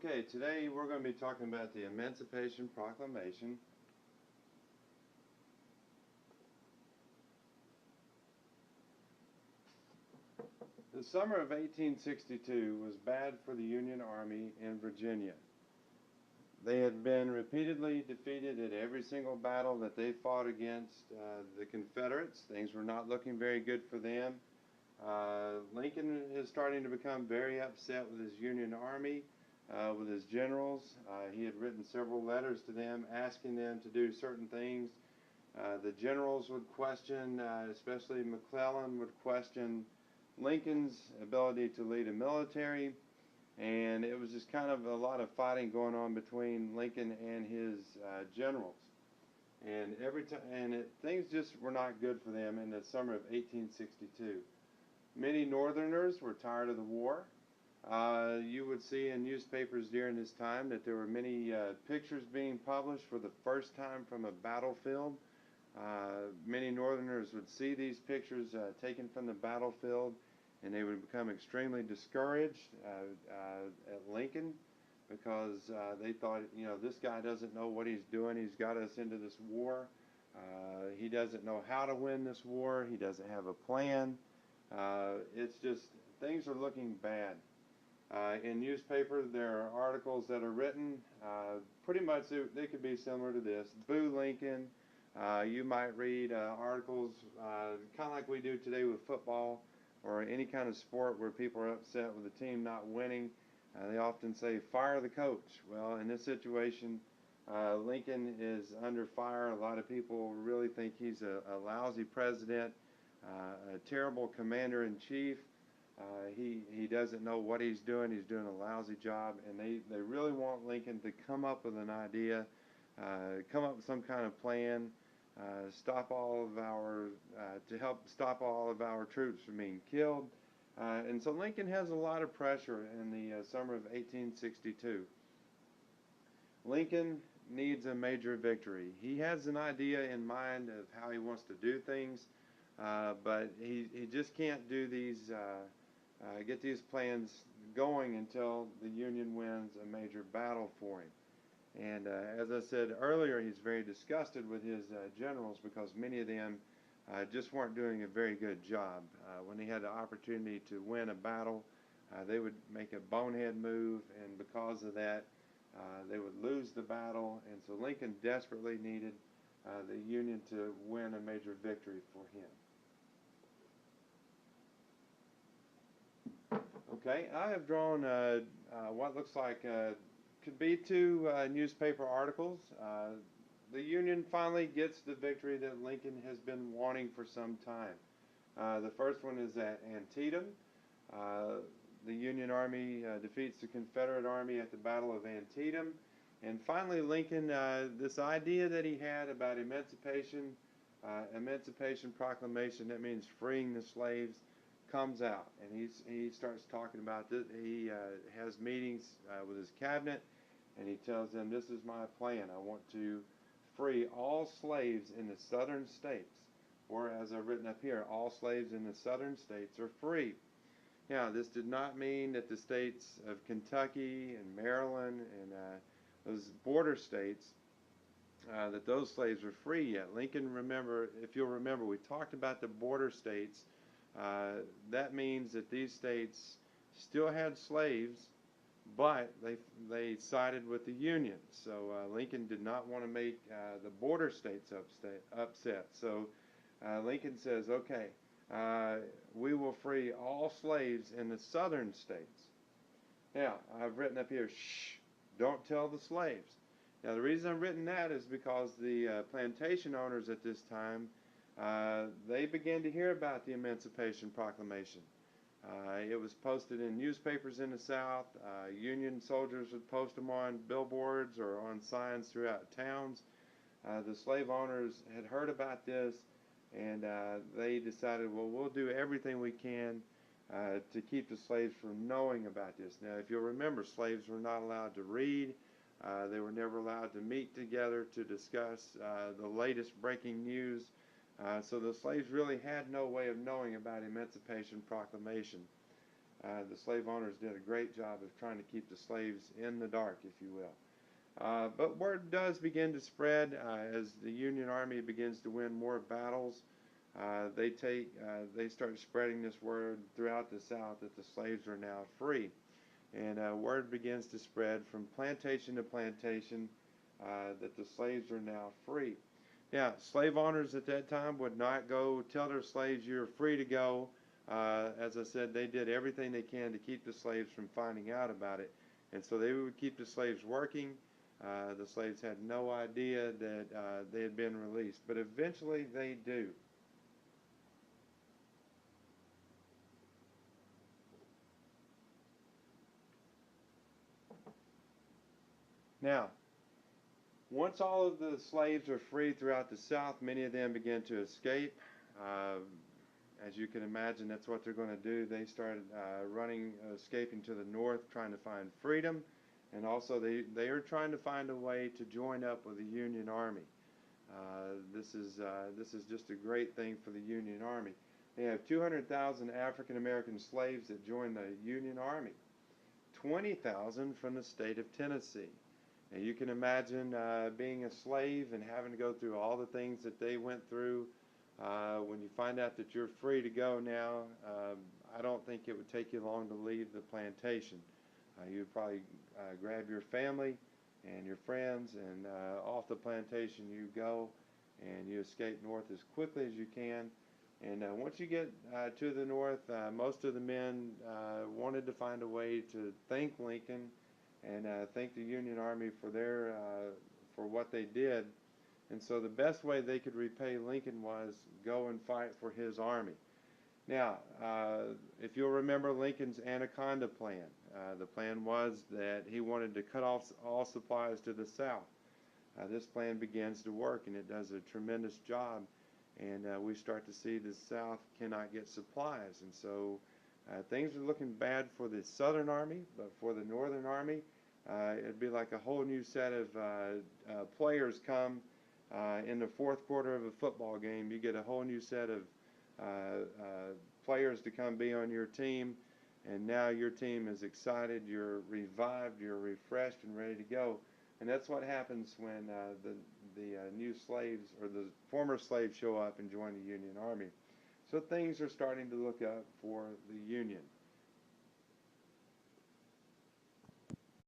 Okay, today we're going to be talking about the Emancipation Proclamation. The summer of 1862 was bad for the Union Army in Virginia. They had been repeatedly defeated at every single battle that they fought against the Confederates. Things were not looking very good for them. Lincoln is starting to become very upset with his Union Army, with his generals. He had written several letters to them asking them to do certain things. The generals would question, especially McClellan would question Lincoln's ability to lead a military, and it was just kind of a lot of fighting going on between Lincoln and his generals. And things just were not good for them in the summer of 1862. Many Northerners were tired of the war. You would see in newspapers during this time that there were many pictures being published for the first time from a battlefield. Many Northerners would see these pictures taken from the battlefield, and they would become extremely discouraged at Lincoln because they thought, you know, this guy doesn't know what he's doing. He's got us into this war. He doesn't know how to win this war. He doesn't have a plan. It's just, things are looking bad. In newspaper, there are articles that are written, pretty much they could be similar to this. Boo Lincoln. You might read articles kind of like we do today with football or any kind of sport where people are upset with the team not winning. They often say, fire the coach. Well, in this situation, Lincoln is under fire. A lot of people really think he's a lousy president, a terrible commander-in-chief. He doesn't know what he's doing. He's doing a lousy job, and they really want Lincoln to come up with an idea, come up with some kind of plan, to help stop all of our troops from being killed. And so Lincoln has a lot of pressure in the summer of 1862. Lincoln needs a major victory. He has an idea in mind of how he wants to do things, but he just can't do these get these plans going until the Union wins a major battle for him. And as I said earlier, he's very disgusted with his generals because many of them just weren't doing a very good job. When they had the opportunity to win a battle, they would make a bonehead move, and because of that, they would lose the battle. And so Lincoln desperately needed the Union to win a major victory for him. Okay, I have drawn what looks like could be two newspaper articles. The Union finally gets the victory that Lincoln has been wanting for some time. The first one is at Antietam. The Union Army defeats the Confederate Army at the Battle of Antietam. And finally, Lincoln, this idea that he had about Emancipation Proclamation, that means freeing the slaves, comes out, and he starts talking about this. He has meetings with his cabinet, and he tells them, this is my plan. I want to free all slaves in the southern states, or as I've written up here, all slaves in the southern states are free. Now, this did not mean that the states of Kentucky and Maryland and those border states, that those slaves were free yet. Lincoln, remember, if you'll remember, we talked about the border states. That means that these states still had slaves, but they sided with the Union. So Lincoln did not want to make the border states upset. So Lincoln says, okay, we will free all slaves in the southern states. Now, I've written up here, shh, don't tell the slaves. Now, the reason I've written that is because the plantation owners at this time, they began to hear about the Emancipation Proclamation. It was posted in newspapers in the South. Union soldiers would post them on billboards or on signs throughout towns. The slave owners had heard about this, and they decided, well, we'll do everything we can to keep the slaves from knowing about this. Now, if you'll remember, slaves were not allowed to read. They were never allowed to meet together to discuss the latest breaking news. So the slaves really had no way of knowing about Emancipation Proclamation. The slave owners did a great job of trying to keep the slaves in the dark, if you will. But word does begin to spread as the Union Army begins to win more battles. They start spreading this word throughout the South that the slaves are now free, and word begins to spread from plantation to plantation that the slaves are now free. Now, slave owners at that time would not go tell their slaves, "You're free to go." As I said, they did everything they can to keep the slaves from finding out about it, and so they would keep the slaves working. The slaves had no idea that they had been released, but eventually they do. Now, once all of the slaves are free throughout the South, many of them begin to escape. Uh, as you can imagine, that's what they're going to do. They started running, escaping to the north, trying to find freedom, and also they are trying to find a way to join up with the Union Army. This is just a great thing for the Union Army. They have 200,000 African American slaves that join the Union Army, 20,000 from the state of Tennessee. Now you can imagine being a slave and having to go through all the things that they went through. When you find out that you're free to go now, I don't think it would take you long to leave the plantation. You'd probably grab your family and your friends, and off the plantation you go, and you escape north as quickly as you can. And once you get to the north, most of the men wanted to find a way to thank Lincoln and thank the Union Army for what they did. And so the best way they could repay Lincoln was go and fight for his army. Now, if you'll remember Lincoln's Anaconda Plan, the plan was that he wanted to cut off all supplies to the South. This plan begins to work, and it does a tremendous job. And we start to see the South cannot get supplies. And so things are looking bad for the Southern Army, but for the Northern Army, it'd be like a whole new set of players come in the fourth quarter of a football game. You get a whole new set of players to come be on your team, and now your team is excited, you're revived, you're refreshed and ready to go. And that's what happens when the new slaves or the former slaves show up and join the Union Army. So things are starting to look up for the Union.